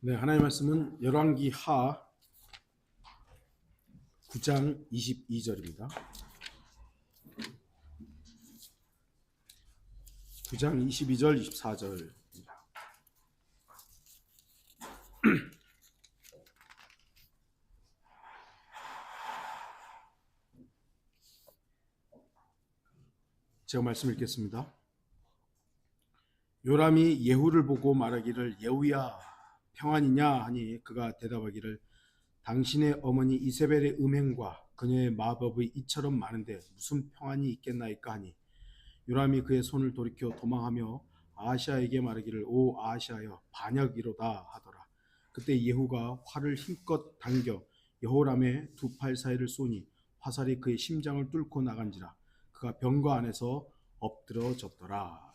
네, 하나님의 말씀은 열왕기 하 9장 22절입니다. 9장 22절 24절입니다. 제가 말씀 읽겠습니다. 요람이 예후를 보고 말하기를 예후야 평안이냐 하니 그가 대답하기를 당신의 어머니 이세벨의 음행과 그녀의 마법이 이처럼 많은데 무슨 평안이 있겠나이까 하니 요람이 그의 손을 돌이켜 도망하며 아하시아에게 말하기를 오 아하시아여 반역이로다 하더라. 그때 예후가 활을 힘껏 당겨 여호람의 두 팔 사이를 쏘니 화살이 그의 심장을 뚫고 나간지라 그가 병거 안에서 엎드러졌더라.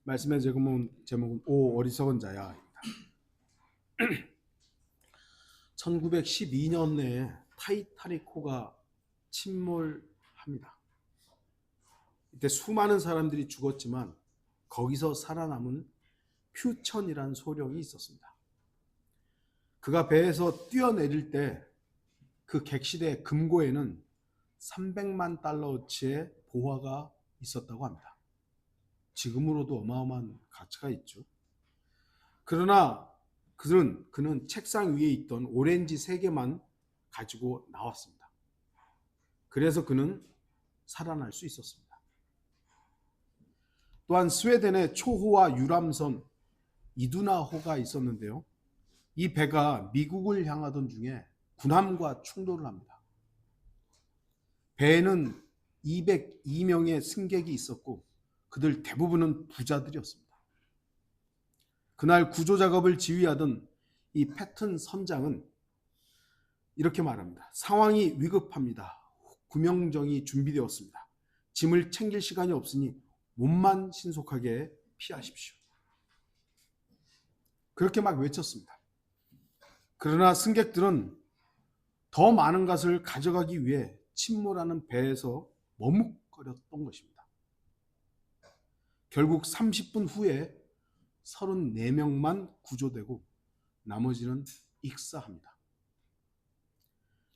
말씀의 제목은 오 어리석은 자야입니다. 1912년에 타이타닉호가 침몰합니다. 이때 수많은 사람들이 죽었지만 거기서 살아남은 퓨천이란 소령이 있었습니다. 그가 배에서 뛰어내릴 때 그 객실의 금고에는 300만 달러어치의 보화가 있었다고 합니다. 지금으로도 어마어마한 가치가 있죠. 그러나 그는 책상 위에 있던 오렌지 3개만 가지고 나왔습니다. 그래서 그는 살아날 수 있었습니다. 또한 스웨덴의 초호와 유람선 이두나호가 있었는데요. 이 배가 미국을 향하던 중에 군함과 충돌을 합니다. 배에는 202명의 승객이 있었고 그들 대부분은 부자들이었습니다. 그날 구조 작업을 지휘하던 이 패튼 선장은 이렇게 말합니다. 상황이 위급합니다. 구명정이 준비되었습니다. 짐을 챙길 시간이 없으니 몸만 신속하게 피하십시오. 그렇게 막 외쳤습니다. 그러나 승객들은 더 많은 것을 가져가기 위해 침몰하는 배에서 머뭇거렸던 것입니다. 결국 30분 후에 34명만 구조되고 나머지는 익사합니다.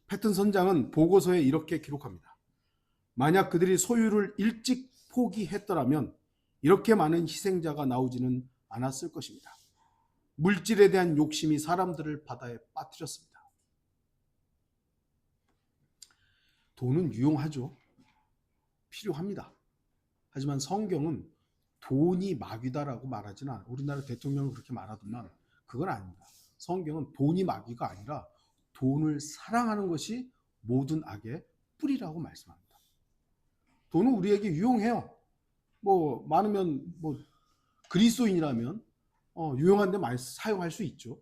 패튼 선장은 보고서에 이렇게 기록합니다. 만약 그들이 소유를 일찍 포기했더라면 이렇게 많은 희생자가 나오지는 않았을 것입니다. 물질에 대한 욕심이 사람들을 바다에 빠뜨렸습니다. 돈은 유용하죠. 필요합니다. 하지만 성경은 돈이 마귀다라고 말하지는 않아요. 우리나라 대통령은 그렇게 말하더만 그건 아닙니다. 성경은 돈이 마귀가 아니라 돈을 사랑하는 것이 모든 악의 뿌리라고 말씀합니다. 돈은 우리에게 유용해요. 많으면 그리스도인이라면 유용한데 많이 사용할 수 있죠.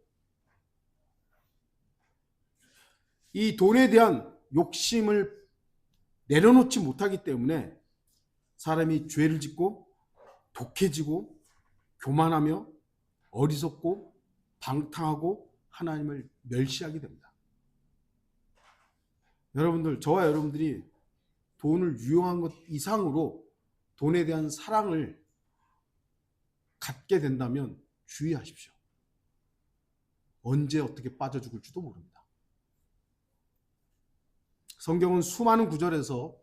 이 돈에 대한 욕심을 내려놓지 못하기 때문에 사람이 죄를 짓고 독해지고 교만하며 어리석고 방탕하고 하나님을 멸시하게 됩니다. 여러분들, 저와 여러분들이 돈을 유용한 것 이상으로 돈에 대한 사랑을 갖게 된다면 주의하십시오. 언제 어떻게 빠져 죽을지도 모릅니다. 성경은 수많은 구절에서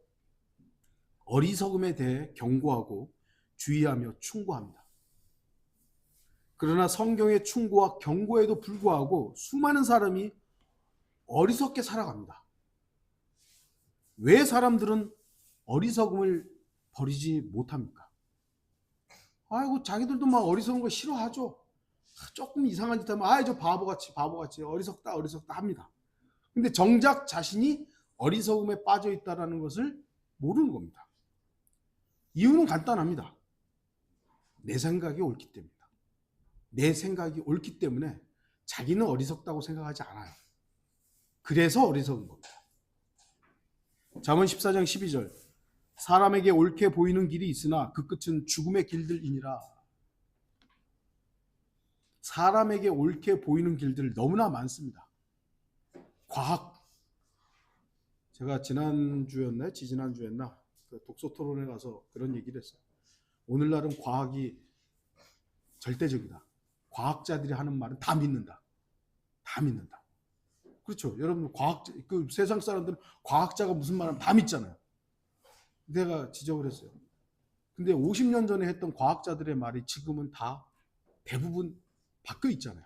어리석음에 대해 경고하고 주의하며 충고합니다. 그러나 성경의 충고와 경고에도 불구하고 수많은 사람이 어리석게 살아갑니다. 왜 사람들은 어리석음을 버리지 못합니까? 아이고 자기들도 막 어리석은 거 싫어하죠. 조금 이상한 짓 하면 저 바보같이 어리석다 합니다. 근데 정작 자신이 어리석음에 빠져 있다는 것을 모르는 겁니다. 이유는 간단합니다. 내 생각이 옳기 때문입니다. 내 생각이 옳기 때문에 자기는 어리석다고 생각하지 않아요. 그래서 어리석은 겁니다. 잠언 14장 12절 사람에게 옳게 보이는 길이 있으나 그 끝은 죽음의 길들이니라. 사람에게 옳게 보이는 길들 너무나 많습니다. 과학, 제가 지난주였나 지지난주였나 독서 토론에 가서 그런 얘기를 했어요. 오늘날은 과학이 절대적이다. 과학자들이 하는 말은 다 믿는다. 다 믿는다. 그렇죠. 여러분 그 세상 사람들은 과학자가 무슨 말하면 다 믿잖아요. 내가 지적을 했어요. 근데 50년 전에 했던 과학자들의 말이 지금은 다 대부분 바뀌어 있잖아요.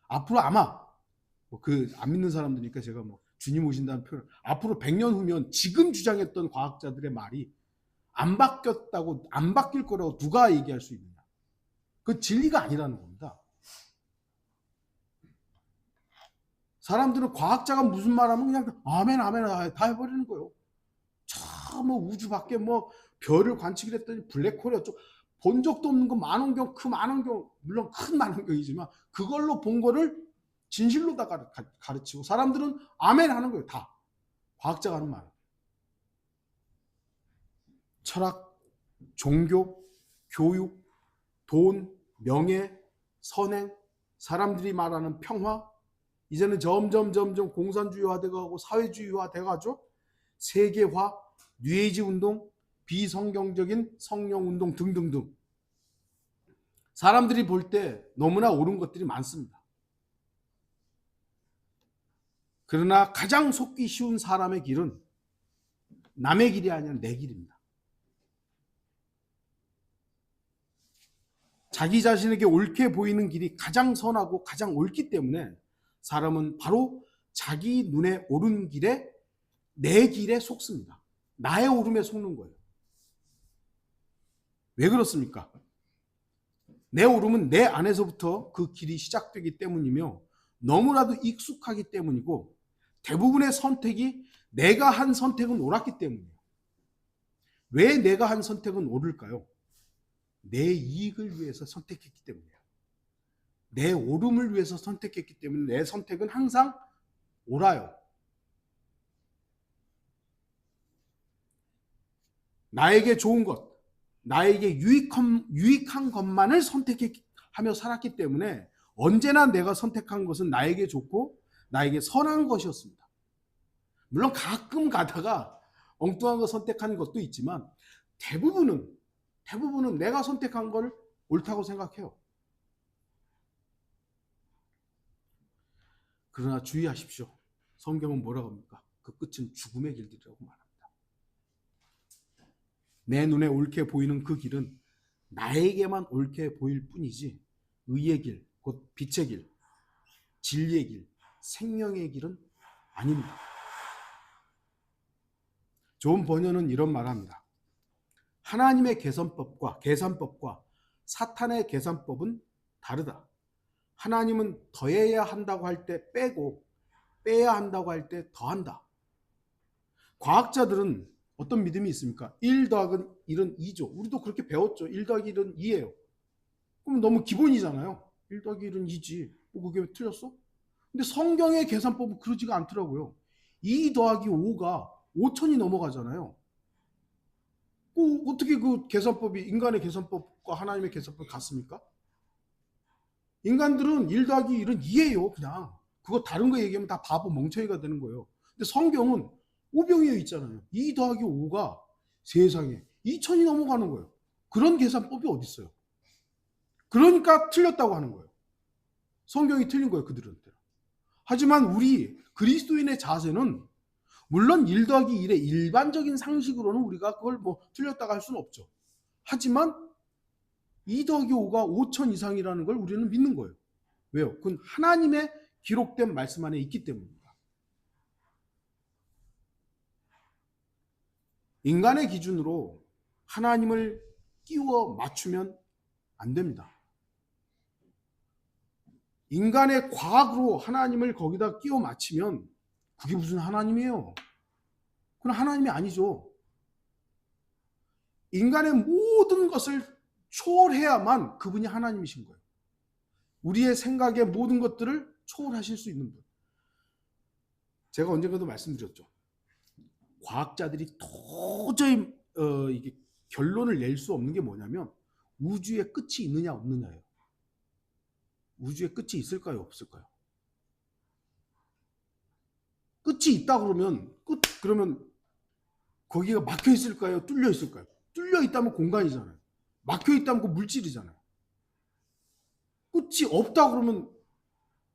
앞으로 아마 안 믿는 사람들이니까 제가 주님 오신다는 표현, 앞으로 100년 후면 지금 주장했던 과학자들의 말이 안 바뀌었다고, 안 바뀔 거라고 누가 얘기할 수 있느냐. 그 진리가 아니라는 겁니다. 사람들은 과학자가 무슨 말하면 그냥 아멘 아멘 다 해버리는 거예요. 우주 밖에 별을 관측을 했더니 블랙홀이 어쩌고, 본 적도 없는 거 만원경, 그 만원경, 물론 큰 만원경이지만 그걸로 본 거를 진실로 다 가르치고 사람들은 아멘 하는 거예요. 다 과학자가 하는 말. 철학, 종교, 교육, 돈, 명예, 선행, 사람들이 말하는 평화, 이제는 점점 공산주의화 돼가고 사회주의화 돼가죠. 세계화, 뉴에이지 운동, 비성경적인 성령 운동 등등등. 사람들이 볼 때 너무나 옳은 것들이 많습니다. 그러나 가장 속기 쉬운 사람의 길은 남의 길이 아니라 내 길입니다. 자기 자신에게 옳게 보이는 길이 가장 선하고 가장 옳기 때문에 사람은 바로 자기 눈에 옳은 길에, 내 길에 속습니다. 나의 옳음에 속는 거예요. 왜 그렇습니까? 내 옳음은 내 안에서부터 그 길이 시작되기 때문이며 너무나도 익숙하기 때문이고 대부분의 선택이 내가 한 선택은 옳았기 때문이에요. 왜 내가 한 선택은 옳을까요? 내 이익을 위해서 선택했기 때문이에요. 내 옳음을 위해서 선택했기 때문에 내 선택은 항상 옳아요. 나에게 좋은 것, 나에게 유익한 것만을 선택하며 살았기 때문에 언제나 내가 선택한 것은 나에게 좋고 나에게 선한 것이었습니다. 물론 가끔 가다가 엉뚱한 거 선택한 것도 있지만 대부분은 내가 선택한 걸 옳다고 생각해요. 그러나 주의하십시오. 성경은 뭐라고 합니까? 그 끝은 죽음의 길들이라고 말합니다. 내 눈에 옳게 보이는 그 길은 나에게만 옳게 보일 뿐이지 의의 길, 곧 빛의 길, 진리의 길, 생명의 길은 아닙니다. 존 버녀는 이런 말을 합니다. 하나님의 계산법과 사탄의 계산법은 다르다. 하나님은 더해야 한다고 할 때 빼고 빼야 한다고 할 때 더한다. 과학자들은 어떤 믿음이 있습니까? 1 더하기 1은 2죠. 우리도 그렇게 배웠죠. 1 더하기 1은 2예요. 그럼 너무 기본이잖아요. 1 더하기 1은 2지. 그게 왜 틀렸어? 근데 성경의 계산법은 그러지가 않더라고요. 2 더하기 5가 5천이 넘어가잖아요. 어떻게 그 계산법이 인간의 계산법과 하나님의 계산법이 같습니까? 인간들은 1 더하기 1은 2예요. 그냥 그거 다른 거 얘기하면 다 바보 멍청이가 되는 거예요. 근데 성경은 오병이어 있잖아요. 2 더하기 5가 세상에 2천이 넘어가는 거예요. 그런 계산법이 어디 있어요? 그러니까 틀렸다고 하는 거예요. 성경이 틀린 거예요. 그들한테. 하지만 우리 그리스도인의 자세는 물론 1 더하기 1의 일반적인 상식으로는 우리가 그걸 틀렸다고 할 수는 없죠. 하지만 2 더하기 5가 5천 이상이라는 걸 우리는 믿는 거예요. 왜요? 그건 하나님의 기록된 말씀 안에 있기 때문입니다. 인간의 기준으로 하나님을 끼워 맞추면 안 됩니다. 인간의 과학으로 하나님을 거기다 끼워 맞추면 그게 무슨 하나님이에요? 그건 하나님이 아니죠. 인간의 모든 것을 초월해야만 그분이 하나님이신 거예요. 우리의 생각의 모든 것들을 초월하실 수 있는 분. 제가 언젠가도 말씀드렸죠. 과학자들이 도저히 이게 결론을 낼 수 없는 게 뭐냐면 우주에 끝이 있느냐 없느냐예요. 우주에 끝이 있을까요 없을까요? 끝이 있다 그러면 그러면 거기가 막혀 있을까요 뚫려 있을까요? 뚫려 있다면 공간이잖아요. 막혀 있다면 그 물질이잖아요. 끝이 없다 그러면,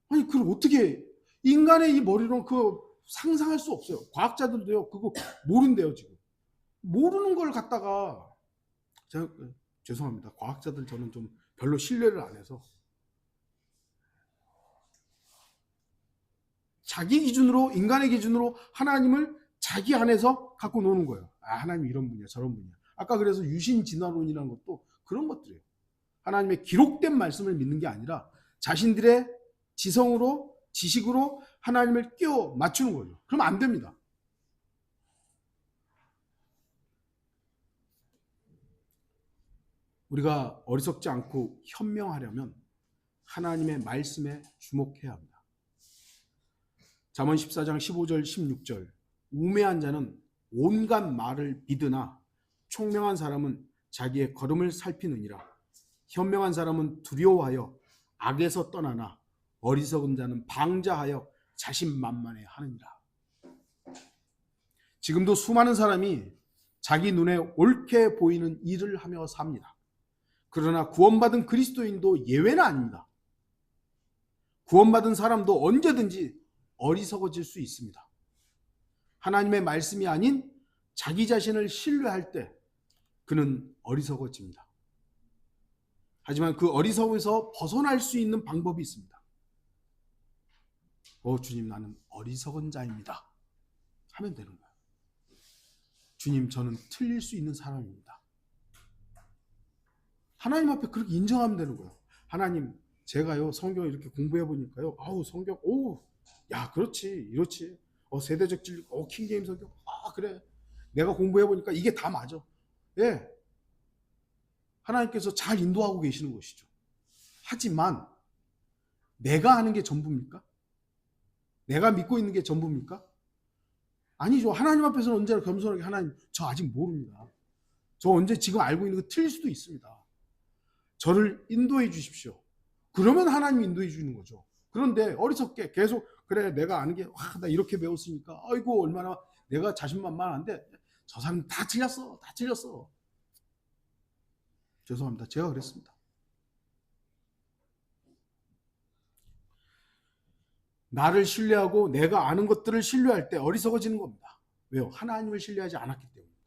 아니 그걸 어떻게, 인간의 이 머리로는 그 상상할 수 없어요. 과학자들도요 그거 모른대요. 지금 모르는 걸 갖다가, 제가 죄송합니다. 과학자들 저는 좀 별로 신뢰를 안 해서, 자기 기준으로, 인간의 기준으로 하나님을 자기 안에서 갖고 노는 거예요. 아, 하나님 이런 분이야, 저런 분이야. 아까 그래서 유신 진화론이라는 것도 그런 것들이에요. 하나님의 기록된 말씀을 믿는 게 아니라 자신들의 지성으로, 지식으로 하나님을 끼워 맞추는 거죠. 그러면 안 됩니다. 우리가 어리석지 않고 현명하려면 하나님의 말씀에 주목해야 합니다. 잠언 14장 15절 16절, 우매한 자는 온갖 말을 믿으나 총명한 사람은 자기의 걸음을 살피느니라. 현명한 사람은 두려워하여 악에서 떠나나 어리석은 자는 방자하여 자신만만해 하느니라. 지금도 수많은 사람이 자기 눈에 옳게 보이는 일을 하며 삽니다. 그러나 구원받은 그리스도인도 예외는 아닙니다. 구원받은 사람도 언제든지 어리석어질 수 있습니다. 하나님의 말씀이 아닌 자기 자신을 신뢰할 때 그는 어리석어집니다. 하지만 그 어리석음에서 벗어날 수 있는 방법이 있습니다. 주님, 나는 어리석은 자입니다 하면 되는 거예요. 주님, 저는 틀릴 수 있는 사람입니다. 하나님 앞에 그렇게 인정하면 되는 거예요. 하나님, 제가요 성경을 이렇게 공부해 보니까요, 성경, 야, 그렇지, 이렇지, 세대적 진리, 킹제임스 성경, 그래, 내가 공부해 보니까 이게 다 맞아. 예, 하나님께서 잘 인도하고 계시는 것이죠. 하지만 내가 아는 게 전부입니까? 내가 믿고 있는 게 전부입니까? 아니죠. 하나님 앞에서는 언제나 겸손하게, 하나님, 저 아직 모릅니다. 저 언제 지금 알고 있는 거 틀릴 수도 있습니다. 저를 인도해 주십시오. 그러면 하나님이 인도해 주는 거죠. 그런데 어리석게 계속, 그래, 내가 아는 게, 나 이렇게 배웠으니까, 아이고, 얼마나 내가 자신만만한데, 저 사람 다 틀렸어. 다 틀렸어. 죄송합니다. 제가 그랬습니다. 나를 신뢰하고 내가 아는 것들을 신뢰할 때 어리석어지는 겁니다. 왜요? 하나님을 신뢰하지 않았기 때문입니다.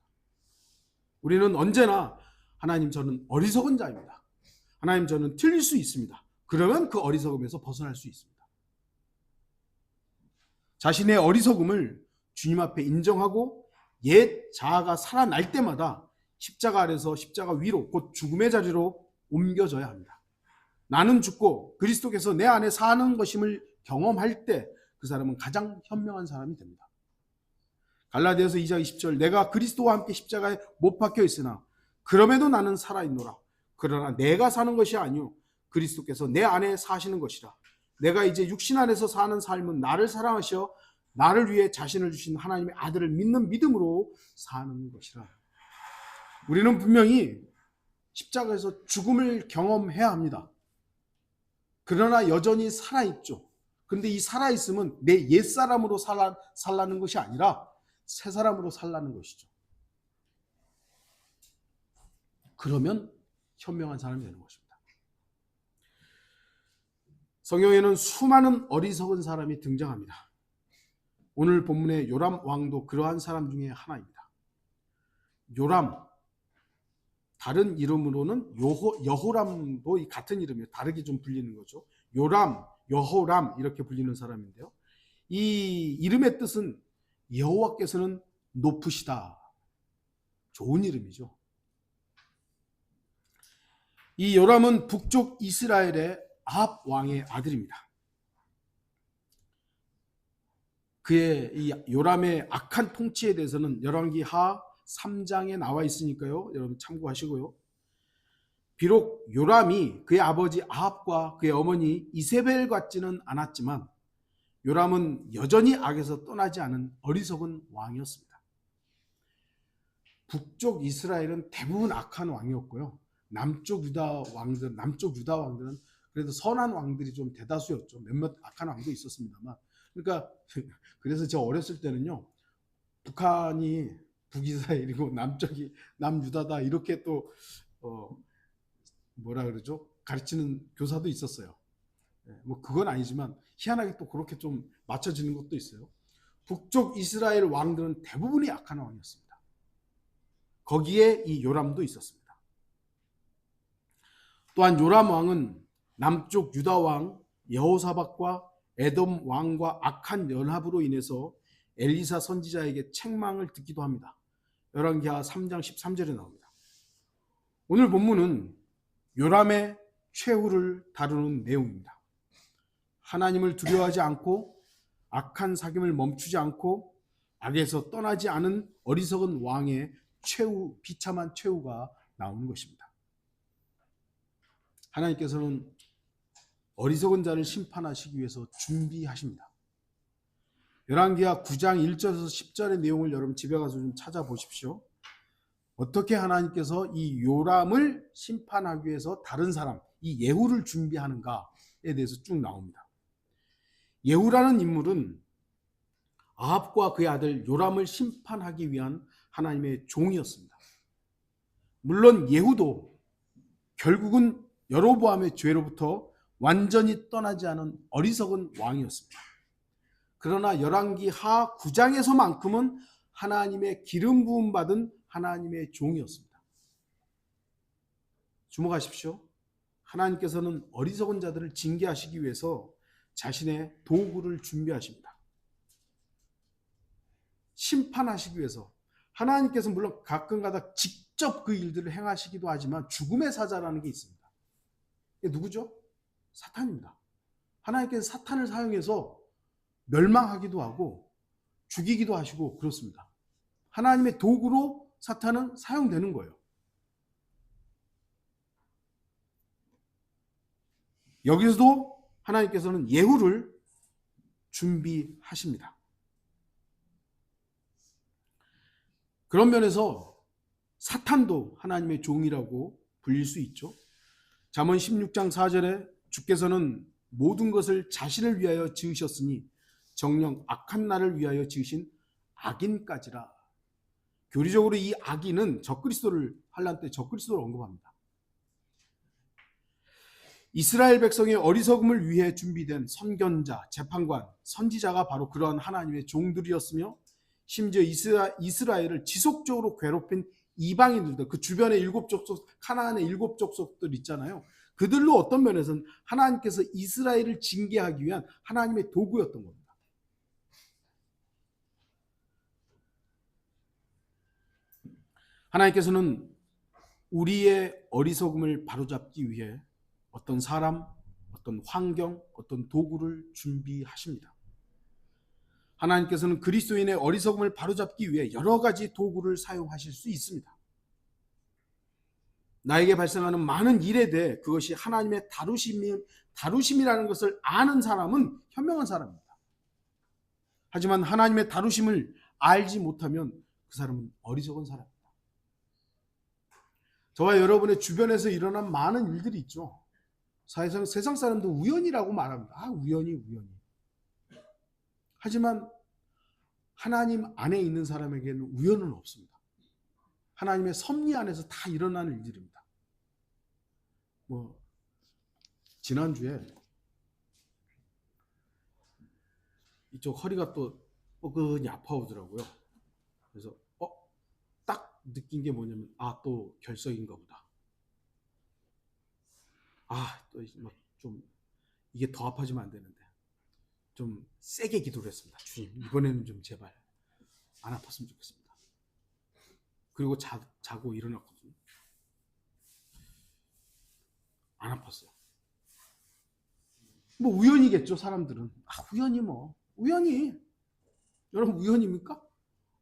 우리는 언제나, 하나님, 저는 어리석은 자입니다. 하나님, 저는 틀릴 수 있습니다. 그러면 그 어리석음에서 벗어날 수 있습니다. 자신의 어리석음을 주님 앞에 인정하고 옛 자아가 살아날 때마다 십자가 아래서 십자가 위로, 곧 죽음의 자리로 옮겨져야 합니다. 나는 죽고 그리스도께서 내 안에 사는 것임을 경험할 때 그 사람은 가장 현명한 사람이 됩니다. 갈라디아서 2장 20절, 내가 그리스도와 함께 십자가에 못 박혀 있으나 그럼에도 나는 살아있노라. 그러나 내가 사는 것이 아니요 그리스도께서 내 안에 사시는 것이라. 내가 이제 육신 안에서 사는 삶은 나를 사랑하시어 나를 위해 자신을 주신 하나님의 아들을 믿는 믿음으로 사는 것이라. 우리는 분명히 십자가에서 죽음을 경험해야 합니다. 그러나 여전히 살아있죠. 그런데 이 살아있음은 내 옛사람으로 살라는 것이 아니라 새 사람으로 살라는 것이죠. 그러면 현명한 사람이 되는 것입니다. 성경에는 수많은 어리석은 사람이 등장합니다. 오늘 본문의 요람 왕도 그러한 사람 중에 하나입니다. 요람, 다른 이름으로는 여호람도 같은 이름이에요. 다르게 좀 불리는 거죠. 요람, 여호람 이렇게 불리는 사람인데요. 이 이름의 뜻은 여호와께서는 높으시다. 좋은 이름이죠. 이 요람은 북쪽 이스라엘의 아합 왕의 아들입니다. 그의 이 요람의 악한 통치에 대해서는 열왕기하 3장에 나와 있으니까요. 여러분 참고하시고요. 비록 요람이 그의 아버지 아합과 그의 어머니 이세벨 같지는 않았지만 요람은 여전히 악에서 떠나지 않은 어리석은 왕이었습니다. 북쪽 이스라엘은 대부분 악한 왕이었고요. 남쪽 유다 왕들은 그래도 선한 왕들이 좀 대다수였죠. 몇몇 악한 왕도 있었습니다만. 그러니까 그래서 저 어렸을 때는요. 북한이 북이스라엘이고 남쪽이 남유다다 이렇게 또 뭐라 그러죠? 가르치는 교사도 있었어요. 뭐 그건 아니지만 희한하게 또 그렇게 좀 맞춰지는 것도 있어요. 북쪽 이스라엘 왕들은 대부분이 악한 왕이었습니다. 거기에 이 요람도 있었습니다. 또한 요람 왕은 남쪽 유다 왕 여호사밧과 에돔 왕과 악한 연합으로 인해서 엘리사 선지자에게 책망을 듣기도 합니다. 열왕기하 3장 13절에 나옵니다. 오늘 본문은 요람의 최후를 다루는 내용입니다. 하나님을 두려워하지 않고 악한 사귐을 멈추지 않고 악에서 떠나지 않은 어리석은 왕의 최후, 비참한 최후가 나오는 것입니다. 하나님께서는 어리석은 자를 심판하시기 위해서 준비하십니다. 열왕기하 9장 1절에서 10절의 내용을 여러분 집에 가서 좀 찾아보십시오. 어떻게 하나님께서 이 요람을 심판하기 위해서 다른 사람, 이 예후를 준비하는가에 대해서 쭉 나옵니다. 예후라는 인물은 아합과 그의 아들 요람을 심판하기 위한 하나님의 종이었습니다. 물론 예후도 결국은 여로보암의 죄로부터 완전히 떠나지 않은 어리석은 왕이었습니다. 그러나 열왕기하 9장에서만큼은 하나님의 기름 부음 받은 하나님의 종이었습니다. 주목하십시오. 하나님께서는 어리석은 자들을 징계하시기 위해서 자신의 도구를 준비하십니다. 심판하시기 위해서 하나님께서 물론 가끔가다 직접 그 일들을 행하시기도 하지만 죽음의 사자라는 게 있습니다. 이게 누구죠? 사탄입니다. 하나님께서 사탄을 사용해서 멸망하기도 하고 죽이기도 하시고 그렇습니다. 하나님의 도구로 사탄은 사용되는 거예요. 여기서도 하나님께서는 예후를 준비하십니다. 그런 면에서 사탄도 하나님의 종이라고 불릴 수 있죠. 잠언 16장 4절에 주께서는 모든 것을 자신을 위하여 지으셨으니 정녕 악한 날을 위하여 지으신 악인까지라. 교리적으로 이 악인은 적그리스도를 환난 때 적그리스도를 언급합니다. 이스라엘 백성의 어리석음을 위해 준비된 선견자, 재판관, 선지자가 바로 그러한 하나님의 종들이었으며 심지어 이스라엘을 지속적으로 괴롭힌 이방인들도 그 주변의 일곱 족속, 가나안의 일곱 족속들 있잖아요. 그들로 어떤 면에서는 하나님께서 이스라엘을 징계하기 위한 하나님의 도구였던 겁니다. 하나님께서는 우리의 어리석음을 바로잡기 위해 어떤 사람, 어떤 환경, 어떤 도구를 준비하십니다. 하나님께서는 그리스도인의 어리석음을 바로잡기 위해 여러 가지 도구를 사용하실 수 있습니다. 나에게 발생하는 많은 일에 대해 그것이 하나님의 다루심이라는 것을 아는 사람은 현명한 사람입니다. 하지만 하나님의 다루심을 알지 못하면 그 사람은 어리석은 사람입니다. 저와 여러분의 주변에서 일어난 많은 일들이 있죠. 세상 사람도 우연이라고 말합니다. 우연히. 하지만 하나님 안에 있는 사람에게는 우연은 없습니다. 하나님의 섭리 안에서 다 일어나는 일들입니다. 지난주에 이쪽 허리가 또 뻐근히 아파오더라고요. 그래서 딱 느낀 게 뭐냐면 또 결석인가 보다. 또 좀 이게 더 아파지면 안 되는데 좀 세게 기도를 했습니다. 주님, 이번에는 좀 제발 안 아팠으면 좋겠습니다. 그리고 자고 일어났거든요. 안 아팠어요. 우연이겠죠, 사람들은. 우연히. 여러분, 우연입니까?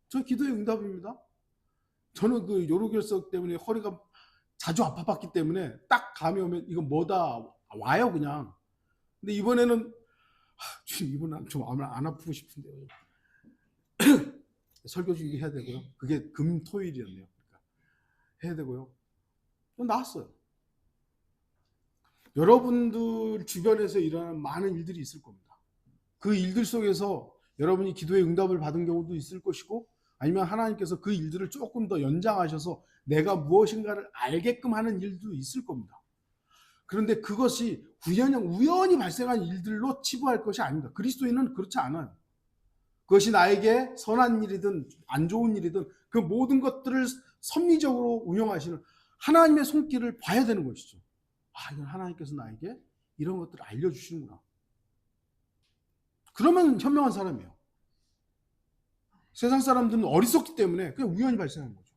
저 기도의 응답입니다. 저는 그 요로결석 때문에 허리가 자주 아파봤기 때문에 딱 감이 오면 이거 뭐다 와요, 그냥. 근데 이번에는 주님, 이번엔 좀 안 아프고 싶은데요. 설교 주기 해야 되고요. 그게 금, 토일이었네요. 그러니까 해야 되고요. 나았어요. 여러분들 주변에서 일어나는 많은 일들이 있을 겁니다. 그 일들 속에서 여러분이 기도의 응답을 받은 경우도 있을 것이고 아니면 하나님께서 그 일들을 조금 더 연장하셔서 내가 무엇인가를 알게끔 하는 일도 있을 겁니다. 그런데 그것이 우연히 발생한 일들로 치부할 것이 아닙니다. 그리스도인은 그렇지 않아요. 그것이 나에게 선한 일이든 안 좋은 일이든 그 모든 것들을 섭리적으로 운영하시는 하나님의 손길을 봐야 되는 것이죠. 이건 하나님께서 나에게 이런 것들을 알려주시는구나. 그러면 현명한 사람이에요. 세상 사람들은 어리석기 때문에 그냥 우연히 발생한 거죠.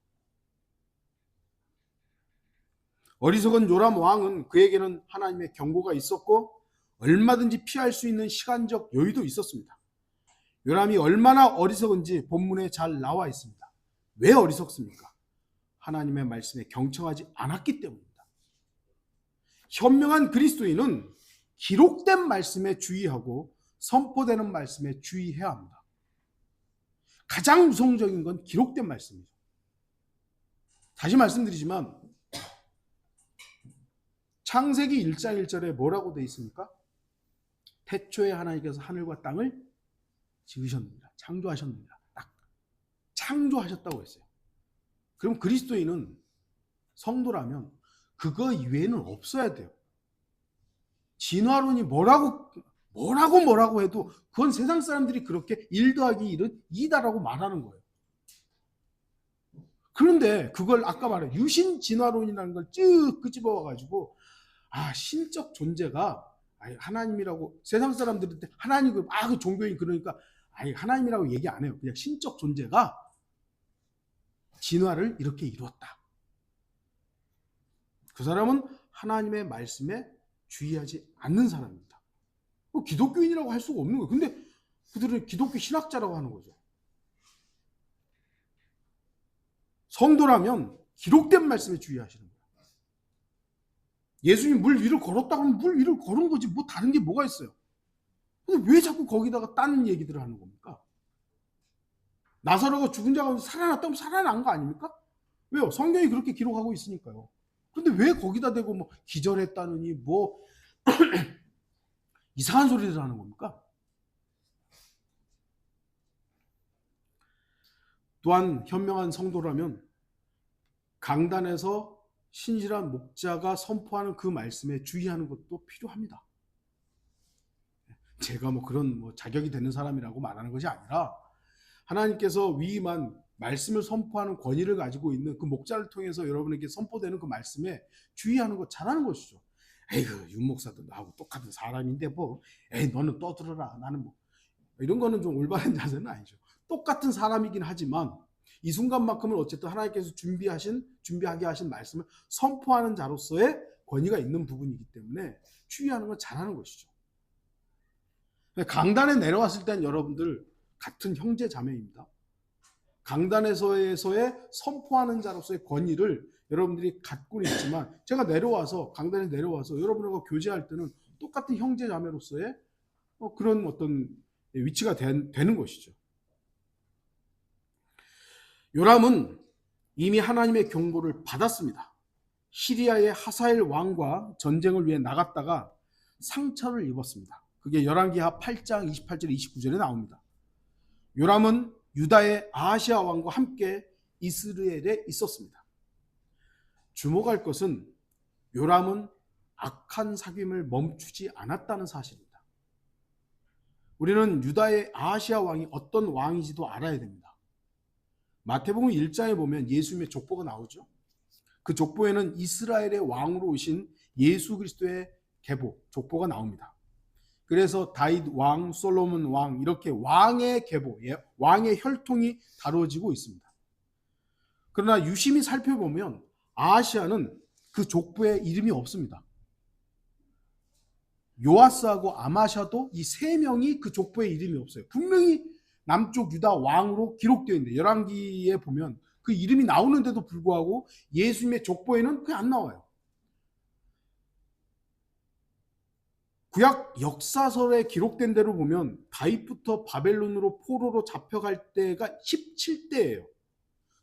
어리석은 요람 왕은 그에게는 하나님의 경고가 있었고 얼마든지 피할 수 있는 시간적 여유도 있었습니다. 요람이 얼마나 어리석은지 본문에 잘 나와 있습니다. 왜 어리석습니까? 하나님의 말씀에 경청하지 않았기 때문입니다. 현명한 그리스도인은 기록된 말씀에 주의하고 선포되는 말씀에 주의해야 합니다. 가장 우선적인 건 기록된 말씀이죠. 다시 말씀드리지만 창세기 1장 1절에 뭐라고 되어 있습니까? 태초에 하나님께서 하늘과 땅을 지으셨느니라. 창조하셨느니라. 딱 창조하셨다고 했어요. 그럼 그리스도인은 성도라면 그거 이외에는 없어야 돼요. 진화론이 뭐라고 해도 그건 세상 사람들이 그렇게 1 더하기 1은 2다라고 말하는 거예요. 그런데 그걸 아까 말한 유신 진화론이라는 걸 쭉 끄집어와가지고 신적 존재가 하나님이라고 세상 사람들한테 하나님 그 종교인 그러니까 하나님이라고 얘기 안 해요. 그냥 신적 존재가 진화를 이렇게 이루었다. 그 사람은 하나님의 말씀에 주의하지 않는 사람입니다. 기독교인이라고 할 수가 없는 거예요. 근데 그들은 기독교 신학자라고 하는 거죠. 성도라면 기록된 말씀에 주의하시는 거예요. 예수님이 물 위를 걸었다 그러면 물 위를 걸은 거지 뭐 다른 게 뭐가 있어요. 근데 왜 자꾸 거기다가 딴 얘기들을 하는 겁니까? 나사로가 죽은 자 가운데 살아났다면 살아난 거 아닙니까? 왜요? 성경이 그렇게 기록하고 있으니까요. 그런데 왜 거기다 대고 뭐 기절했다느니 뭐 이상한 소리를 하는 겁니까? 또한 현명한 성도라면 강단에서 신실한 목자가 선포하는 그 말씀에 주의하는 것도 필요합니다. 제가 그런 자격이 되는 사람이라고 말하는 것이 아니라 하나님께서 위임한 말씀을 선포하는 권위를 가지고 있는 그 목자를 통해서 여러분에게 선포되는 그 말씀에 주의하는 것 잘하는 것이죠. 윤 목사도 나하고 똑같은 사람인데 너는 떠들어라. 나는 이런 거는 좀 올바른 자세는 아니죠. 똑같은 사람이긴 하지만 이 순간만큼은 어쨌든 하나님께서 준비하게 하신 말씀을 선포하는 자로서의 권위가 있는 부분이기 때문에 주의하는 건 잘하는 것이죠. 강단에 내려왔을 땐 여러분들 같은 형제 자매입니다. 강단에서의 선포하는 자로서의 권위를 여러분들이 갖고 있지만 제가 강단에 내려와서 여러분과 교제할 때는 똑같은 형제 자매로서의 그런 어떤 위치가 되는 것이죠. 요람은 이미 하나님의 경고를 받았습니다. 시리아의 하사엘 왕과 전쟁을 위해 나갔다가 상처를 입었습니다. 그게 열왕기하 8장 28절 29절에 나옵니다. 요람은 유다의 아하시아 왕과 함께 이스라엘에 있었습니다. 주목할 것은 요람은 악한 사귐을 멈추지 않았다는 사실입니다. 우리는 유다의 아하시아 왕이 어떤 왕인지도 알아야 됩니다. 마태복음 1장에 보면 예수님의 족보가 나오죠. 그 족보에는 이스라엘의 왕으로 오신 예수 그리스도의 족보가 나옵니다. 그래서 다윗 왕, 솔로몬 왕 이렇게 왕의 왕의 혈통이 다루어지고 있습니다. 그러나 유심히 살펴보면 아하시아는 그 족보에 이름이 없습니다. 요아스하고 아마샤도 이 세 명이 그 족보에 이름이 없어요. 분명히 남쪽 유다 왕으로 기록되어 있는데 열왕기에 보면 그 이름이 나오는데도 불구하고 예수님의 족보에는 그게 안 나와요. 구약 역사설에 기록된 대로 보면 다윗부터 바벨론으로 포로로 잡혀갈 때가 17대예요.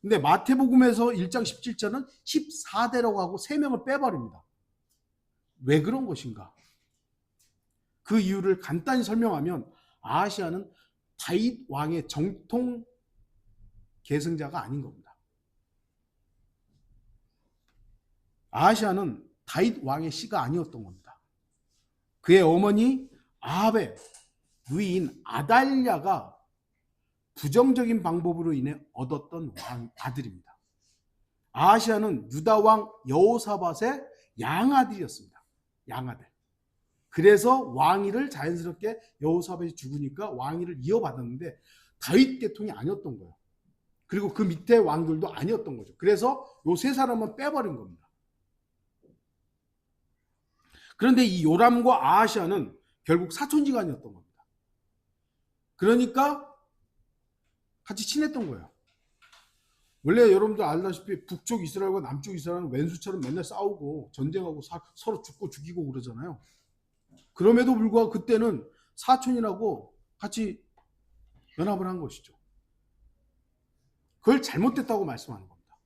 근데 마태복음에서 1장 17절은 14대라고 하고 3명을 빼버립니다. 왜 그런 것인가? 그 이유를 간단히 설명하면 아하시아는 다윗 왕의 정통 계승자가 아닌 겁니다. 아하시아는 다윗 왕의 씨가 아니었던 겁니다. 그의 어머니 아합의 누이인 아달랴가 부정적인 방법으로 인해 얻었던 왕 아들입니다. 아하시아는 유다 왕 여호사밧의 양아들이었습니다. 양아들. 그래서 왕위를 자연스럽게 여호사밧이 죽으니까 왕위를 이어받았는데 다윗 계통이 아니었던 거예요. 그리고 그 밑에 왕들도 아니었던 거죠. 그래서 요 세 사람은 빼버린 겁니다. 그런데 이 요람과 아하시아는 결국 사촌지간이었던 겁니다. 그러니까 같이 친했던 거예요. 원래 여러분들 알다시피 북쪽 이스라엘과 남쪽 이스라엘은 왼수처럼 맨날 싸우고 전쟁하고 서로 죽고 죽이고 그러잖아요. 그럼에도 불구하고 그때는 사촌이라고 같이 연합을 한 것이죠. 그걸 잘못됐다고 말씀하는 겁니다.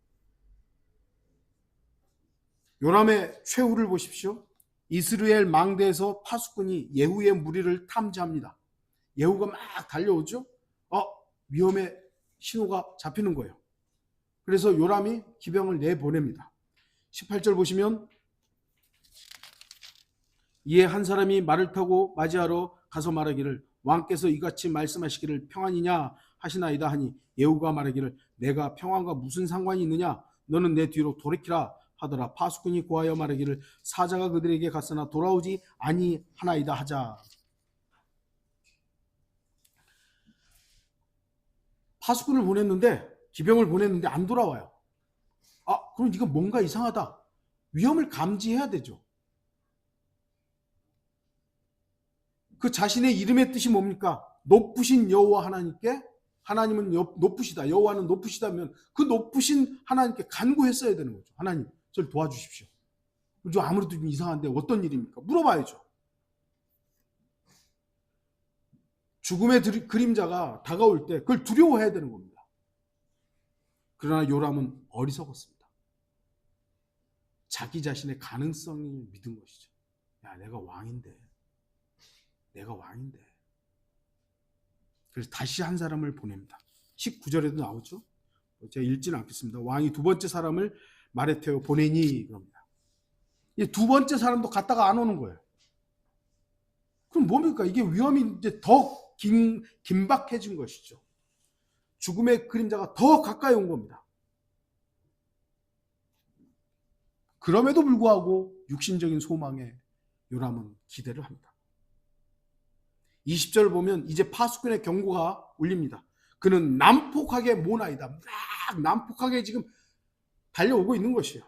요람의 최후를 보십시오. 이스라엘 망대에서 파수꾼이 예후의 무리를 탐지합니다. 예후가 막 달려오죠. 위험의 신호가 잡히는 거예요. 그래서 요람이 기병을 내보냅니다. 18절 보시면 이에 한 사람이 말을 타고 맞이하러 가서 말하기를 왕께서 이같이 말씀하시기를 평안이냐 하시나이다 하니 예후가 말하기를 내가 평안과 무슨 상관이 있느냐 너는 내 뒤로 돌이키라 하더라. 파수꾼이 고하여 말하기를 사자가 그들에게 갔으나 돌아오지 아니하나이다 하자. 파수꾼을 보냈는데 기병을 보냈는데 안 돌아와요. 그럼 이건 뭔가 이상하다. 위험을 감지해야 되죠. 그 자신의 이름의 뜻이 뭡니까? 높으신 여호와 하나님께 하나님은 높으시다. 여호와는 높으시다면 그 높으신 하나님께 간구했어야 되는 거죠. 하나님, 저를 도와주십시오. 저 아무래도 좀 이상한데 어떤 일입니까? 물어봐야죠. 죽음의 그림자가 다가올 때 그걸 두려워해야 되는 겁니다. 그러나 요람은 어리석었습니다. 자기 자신의 가능성을 믿은 것이죠. 야, 내가 왕인데. 그래서 다시 한 사람을 보냅니다. 19절에도 나오죠. 제가 읽지는 않겠습니다. 왕이 두 번째 사람을 말에 태워 보내니 그럽니다. 이 두 번째 사람도 갔다가 안 오는 거예요. 그럼 뭡니까? 이게 위험이 이제 더 긴박해진 것이죠. 죽음의 그림자가 더 가까이 온 겁니다. 그럼에도 불구하고 육신적인 소망에 요람은 기대를 합니다. 20절 보면 이제 파수꾼의 경고가 울립니다. 그는 난폭하게 모나이다. 막 난폭하게 지금 달려오고 있는 것이에요.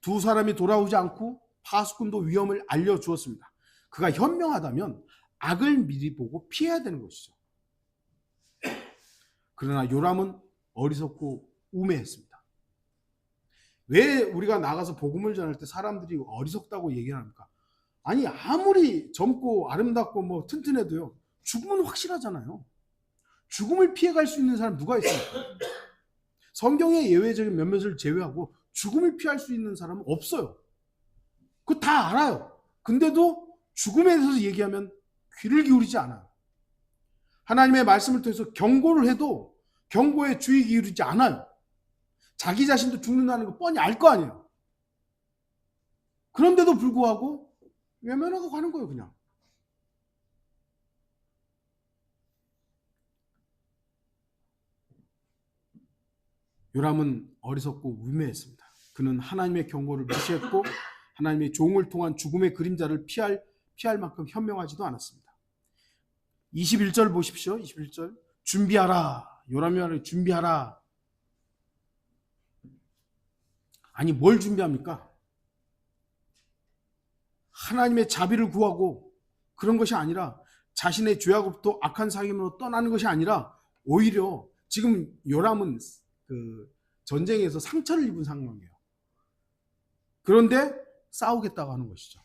두 사람이 돌아오지 않고 파수꾼도 위험을 알려주었습니다. 그가 현명하다면 악을 미리 보고 피해야 되는 것이죠. 그러나 요람은 어리석고 우매했습니다. 왜 우리가 나가서 복음을 전할 때 사람들이 어리석다고 얘기를 합니까? 아니 아무리 젊고 아름답고 튼튼해도요 죽음은 확실하잖아요. 죽음을 피해갈 수 있는 사람 누가 있습니까? 성경의 예외적인 몇몇을 제외하고 죽음을 피할 수 있는 사람은 없어요. 그거 다 알아요. 근데도 죽음에 대해서 얘기하면 귀를 기울이지 않아요. 하나님의 말씀을 통해서 경고를 해도 경고에 주의 기울이지 않아요. 자기 자신도 죽는다는 거 뻔히 알 거 아니에요. 그런데도 불구하고 외면하고 가는 거예요, 그냥. 요람은 어리석고 우매했습니다. 그는 하나님의 경고를 무시했고 하나님의 종을 통한 죽음의 그림자를 피할 만큼 현명하지도 않았습니다. 21절 보십시오. 21절. 준비하라. 요람이 말해 준비하라. 아니 뭘 준비합니까? 하나님의 자비를 구하고 그런 것이 아니라 자신의 죄악으로부터 악한 상임으로 떠나는 것이 아니라 오히려 지금 요람은 그 전쟁에서 상처를 입은 상황이에요. 그런데 싸우겠다고 하는 것이죠.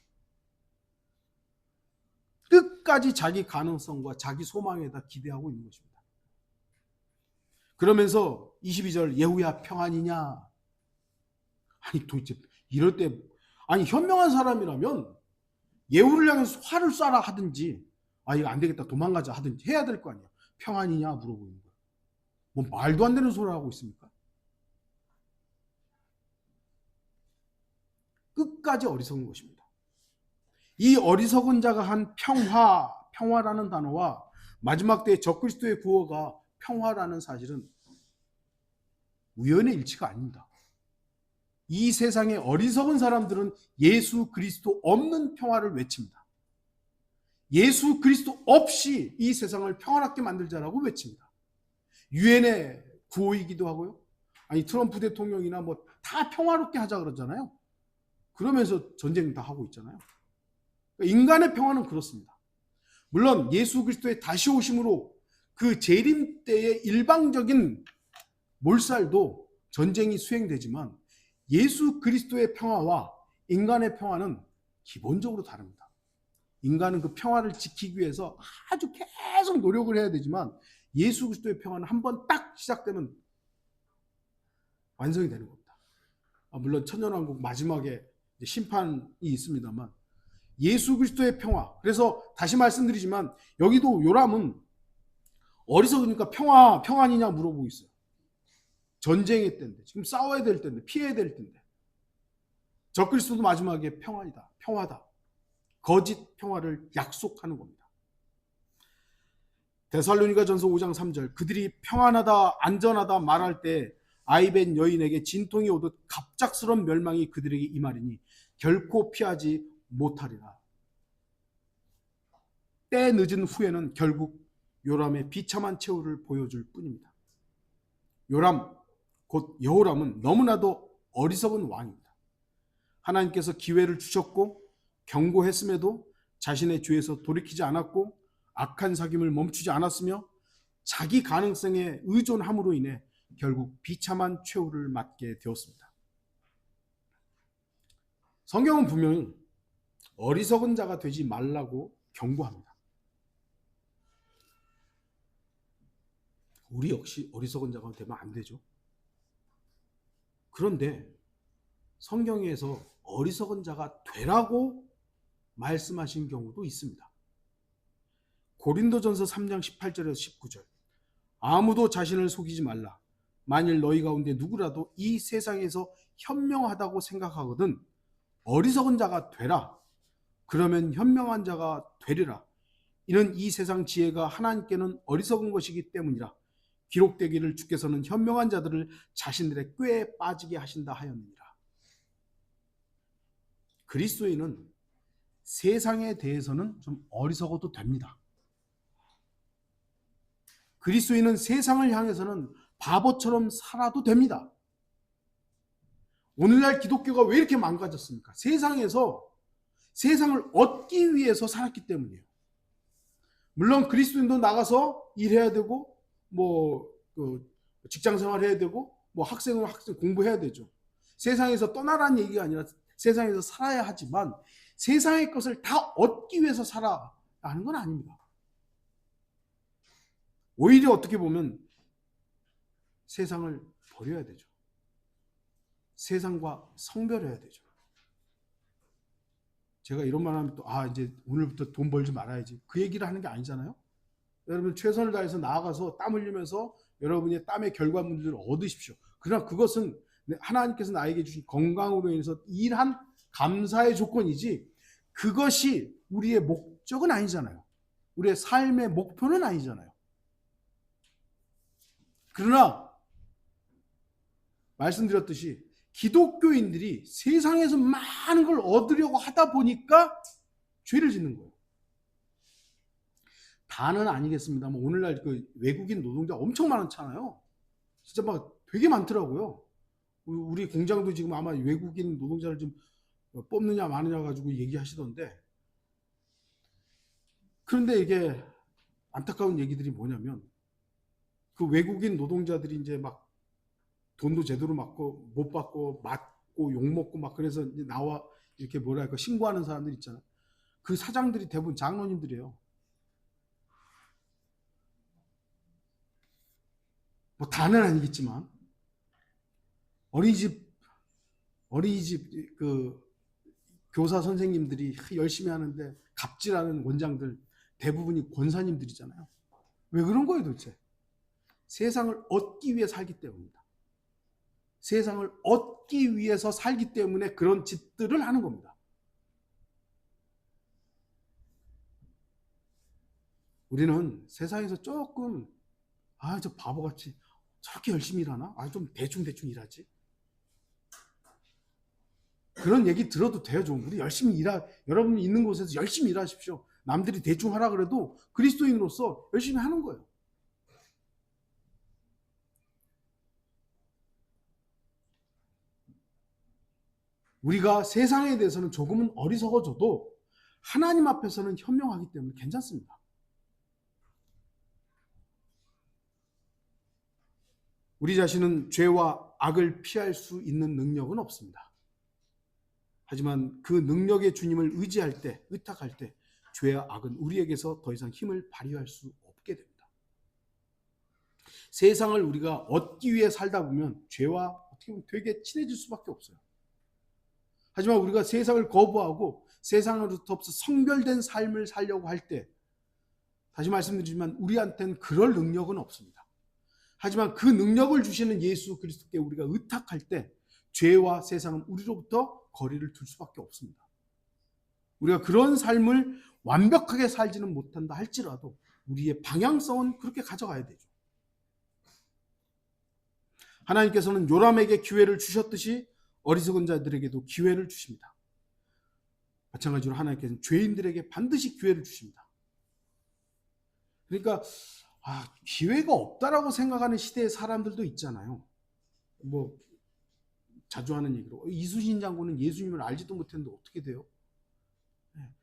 끝까지 자기 가능성과 자기 소망에다 기대하고 있는 것입니다. 그러면서 22절 예후야 평안이냐? 아니 도대체 이럴 때 아니 현명한 사람이라면 예후를 향해서 화를 쏴라 하든지 이거 안 되겠다 도망가자 하든지 해야 될 거 아니야. 평안이냐 물어보는 거야. 뭐 말도 안 되는 소리를 하고 있습니까? 끝까지 어리석은 것입니다. 이 어리석은 자가 한 평화라는 단어와 마지막 때의 적그리스도의 구호가 평화라는 사실은 우연의 일치가 아닙니다. 이 세상의 어리석은 사람들은 예수 그리스도 없는 평화를 외칩니다. 예수 그리스도 없이 이 세상을 평화롭게 만들자라고 외칩니다. 유엔의 구호이기도 하고요. 아니 트럼프 대통령이나 뭐 다 평화롭게 하자 그러잖아요. 그러면서 전쟁 다 하고 있잖아요. 인간의 평화는 그렇습니다. 물론 예수 그리스도의 다시 오심으로 그 재림 때의 일방적인 몰살도 전쟁이 수행되지만 예수 그리스도의 평화와 인간의 평화는 기본적으로 다릅니다. 인간은 그 평화를 지키기 위해서 아주 계속 노력을 해야 되지만 예수 그리스도의 평화는 한번 딱 시작되면 완성이 되는 겁니다. 물론 천년왕국 마지막에 심판이 있습니다만 예수 그리스도의 평화. 그래서 다시 말씀드리지만 여기도 요람은 어리석으니까 평안이냐 물어보고 있어요. 전쟁의 때인데 지금 싸워야 될 때인데 피해야 될 때인데 적그리스도도 마지막에 평화다. 거짓 평화를 약속하는 겁니다. 데살로니가전서 5장 3절 그들이 평안하다 안전하다 말할 때 아이벤 여인에게 진통이 오듯 갑작스러운 멸망이 그들에게 임하리니 결코 피하지 못하리라. 때 늦은 후에는 결국 요람의 비참한 최후를 보여줄 뿐입니다. 요람 곧 여호람은 너무나도 어리석은 왕입니다. 하나님께서 기회를 주셨고 경고했음에도 자신의 죄에서 돌이키지 않았고 악한 사귐을 멈추지 않았으며 자기 가능성에 의존함으로 인해 결국 비참한 최후를 맞게 되었습니다. 성경은 분명히 어리석은 자가 되지 말라고 경고합니다. 우리 역시 어리석은 자가 되면 안 되죠. 그런데 성경에서 어리석은 자가 되라고 말씀하신 경우도 있습니다. 고린도전서 3장 18절에서 19절 아무도 자신을 속이지 말라. 만일 너희 가운데 누구라도 이 세상에서 현명하다고 생각하거든 어리석은 자가 되라. 그러면 현명한 자가 되리라. 이는 이 세상 지혜가 하나님께는 어리석은 것이기 때문이라. 기록되기를 주께서는 현명한 자들을 자신들의 꾀에 빠지게 하신다 하였느니라. 그리스도인은 세상에 대해서는 좀 어리석어도 됩니다. 그리스도인은 세상을 향해서는 바보처럼 살아도 됩니다. 오늘날 기독교가 왜 이렇게 망가졌습니까? 세상을 얻기 위해서 살았기 때문이에요. 물론 그리스도인도 나가서 일해야 되고 직장 생활해야 되고 학생 공부해야 되죠. 세상에서 떠나라는 얘기가 아니라 세상에서 살아야 하지만 세상의 것을 다 얻기 위해서 살아라는 건 아닙니다. 오히려 어떻게 보면 세상을 버려야 되죠. 세상과 성별해야 되죠. 제가 이런 말 하면 또 이제 오늘부터 돈 벌지 말아야지 그 얘기를 하는 게 아니잖아요. 여러분 최선을 다해서 나아가서 땀 흘리면서 여러분의 땀의 결과물들을 얻으십시오. 그러나 그것은 하나님께서 나에게 주신 건강으로 인해서 일한 감사의 조건이지 그것이 우리의 목적은 아니잖아요. 우리의 삶의 목표는 아니잖아요. 그러나 말씀드렸듯이 기독교인들이 세상에서 많은 걸 얻으려고 하다 보니까 죄를 짓는 거예요. 다는 아니겠습니다만 오늘날 그 외국인 노동자 엄청 많잖아요. 진짜 막 되게 많더라고요. 우리 공장도 지금 아마 외국인 노동자를 좀 뽑느냐 마느냐 가지고 얘기하시던데 그런데 이게 안타까운 얘기들이 뭐냐면 그 외국인 노동자들이 이제 막 돈도 제대로 못 받고 맞고 욕먹고 막 그래서 이제 나와 이렇게 신고하는 사람들 있잖아요. 그 사장들이 대부분 장로님들이에요. 다는 아니겠지만 어린이집 그 교사 선생님들이 열심히 하는데 갑질하는 원장들 대부분이 권사님들이잖아요. 왜 그런 거예요 도대체? 세상을 얻기 위해 살기 때문입니다. 세상을 얻기 위해서 살기 때문에 그런 짓들을 하는 겁니다. 우리는 세상에서 조금 저 바보같이 저렇게 열심히 일하나? 좀 대충 일하지. 그런 얘기 들어도 돼요. 좀 우리 열심히 여러분이 있는 곳에서 열심히 일하십시오. 남들이 대충 하라 그래도 그리스도인으로서 열심히 하는 거예요. 우리가 세상에 대해서는 조금은 어리석어져도 하나님 앞에서는 현명하기 때문에 괜찮습니다. 우리 자신은 죄와 악을 피할 수 있는 능력은 없습니다. 하지만 그 능력의 주님을 의지할 때, 의탁할 때 죄와 악은 우리에게서 더 이상 힘을 발휘할 수 없게 됩니다. 세상을 우리가 얻기 위해 살다 보면 죄와 어떻게 보면 되게 친해질 수밖에 없어요. 하지만 우리가 세상을 거부하고 세상으로부터 성별된 삶을 살려고 할 때, 다시 말씀드리지만 우리한테는 그럴 능력은 없습니다. 하지만 그 능력을 주시는 예수 그리스도께 우리가 의탁할 때 죄와 세상은 우리로부터 거리를 둘 수밖에 없습니다. 우리가 그런 삶을 완벽하게 살지는 못한다 할지라도 우리의 방향성은 그렇게 가져가야 되죠. 하나님께서는 요람에게 기회를 주셨듯이 어리석은 자들에게도 기회를 주십니다. 마찬가지로 하나님께서는 죄인들에게 반드시 기회를 주십니다. 그러니까 기회가 없다라고 생각하는 시대의 사람들도 있잖아요. 자주 하는 얘기로 이순신 장군은 예수님을 알지도 못했는데 어떻게 돼요?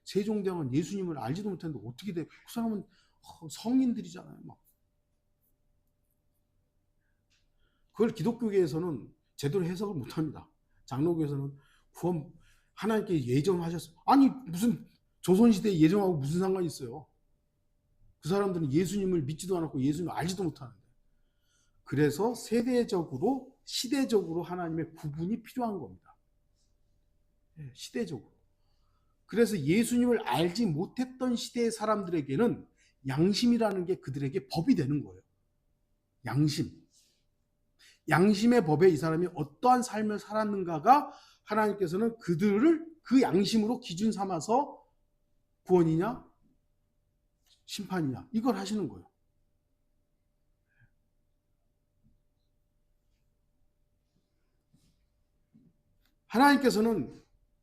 세종대왕은 예수님을 알지도 못했는데 어떻게 돼요? 그 사람은 성인들이잖아요. 그걸 기독교계에서는 제대로 해석을 못합니다. 장로교에서는 구원 하나님께 예정하셨어요. 아니 무슨 조선시대 예정하고 무슨 상관이 있어요? 그 사람들은 예수님을 믿지도 않았고 예수님을 알지도 못하는데. 그래서 세대적으로 시대적으로 하나님의 구분이 필요한 겁니다. 시대적으로. 그래서 예수님을 알지 못했던 시대의 사람들에게는 양심이라는 게 그들에게 법이 되는 거예요. 양심의 법에 이 사람이 어떠한 삶을 살았는가가 하나님께서는 그들을 그 양심으로 기준 삼아서 구원이냐 심판이냐 이걸 하시는 거예요. 하나님께서는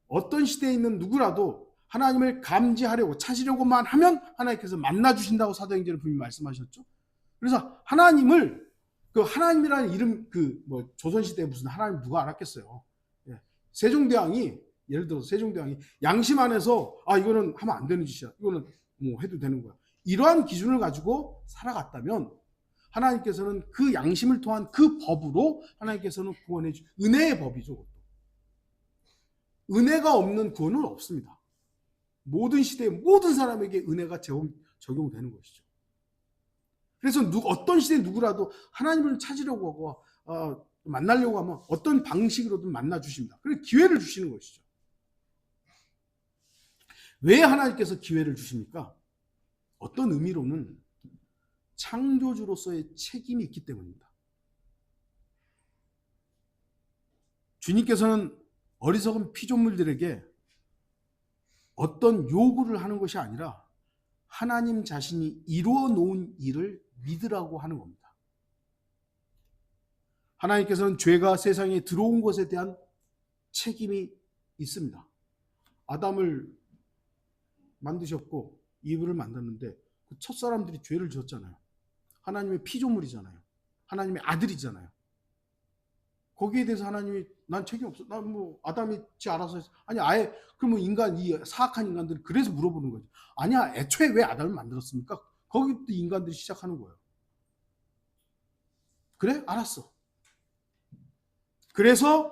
어떤 시대에 있는 누구라도 하나님을 감지하려고 찾으려고만 하면 하나님께서 만나주신다고 사도행전에 분명히 말씀하셨죠. 그래서 하나님을 하나님이라는 이름 조선시대에 무슨 하나님 누가 알았겠어요. 세종대왕이 예를 들어서 세종대왕이 양심 안에서 이거는 하면 안 되는 짓이야. 이거는 해도 되는 거야. 이러한 기준을 가지고 살아갔다면 하나님께서는 그 양심을 통한 그 법으로 하나님께서는 구원해 주 은혜의 법이죠. 은혜가 없는 구원은 없습니다. 모든 시대에 모든 사람에게 은혜가 적용되는 것이죠. 그래서 어떤 시대 누구라도 하나님을 찾으려고 하고 만나려고 하면 어떤 방식으로든 만나 주십니다. 그래서 기회를 주시는 것이죠. 왜 하나님께서 기회를 주십니까? 어떤 의미로는 창조주로서의 책임이 있기 때문입니다. 주님께서는 어리석은 피조물들에게 어떤 요구를 하는 것이 아니라 하나님 자신이 이루어 놓은 일을 믿으라고 하는 겁니다. 하나님께서는 죄가 세상에 들어온 것에 대한 책임이 있습니다. 아담을 만드셨고 이브를 만들었는데 그 첫 사람들이 죄를 지었잖아요. 하나님의 피조물이잖아요. 하나님의 아들이잖아요. 거기에 대해서 하나님이 난 책임 없어. 아담이 지 알아서 했어. 아니 아예 그러면 이 사악한 인간들은 그래서 물어보는 거지. 아니야 애초에 왜 아담을 만들었습니까? 거기부터 인간들이 시작하는 거예요. 그래? 알았어. 그래서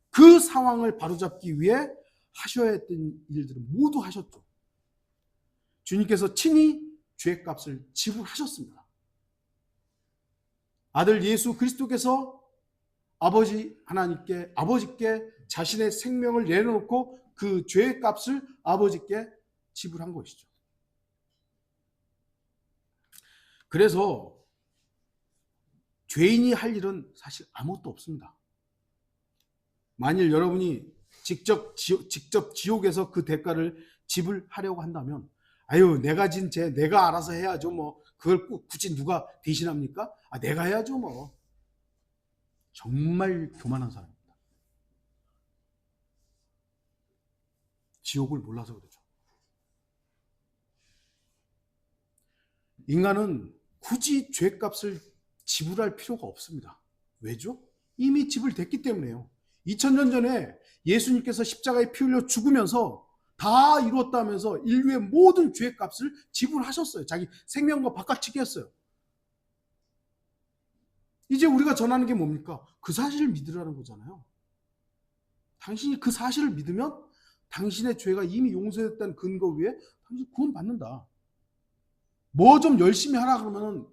그 상황을 바로잡기 위해 하셔야 했던 일들을 모두 하셨죠. 주님께서 친히 죄값을 지불하셨습니다. 아들 예수 그리스도께서 아버지께 자신의 생명을 내려놓고 그 죄의 값을 아버지께 지불한 것이죠. 그래서 죄인이 할 일은 사실 아무것도 없습니다. 만일 여러분이 직접 지옥에서 그 대가를 지불하려고 한다면 아유, 내가 진 죄 내가 알아서 해야죠. 뭐 그걸 꼭 굳이 누가 대신합니까? 내가 해야죠. 뭐 정말 교만한 사람입니다. 지옥을 몰라서 그러죠. 인간은 굳이 죄값을 지불할 필요가 없습니다. 왜죠? 이미 지불됐기 때문에요. 2000년 전에 예수님께서 십자가에 피 흘려 죽으면서 다 이루었다면서 인류의 모든 죄값을 지불하셨어요. 자기 생명과 바꿔치기 했어요. 이제 우리가 전하는 게 뭡니까? 그 사실을 믿으라는 거잖아요. 당신이 그 사실을 믿으면 당신의 죄가 이미 용서됐다는 근거 위에 당신 구원받는다. 뭐 좀 열심히 하라 그러면은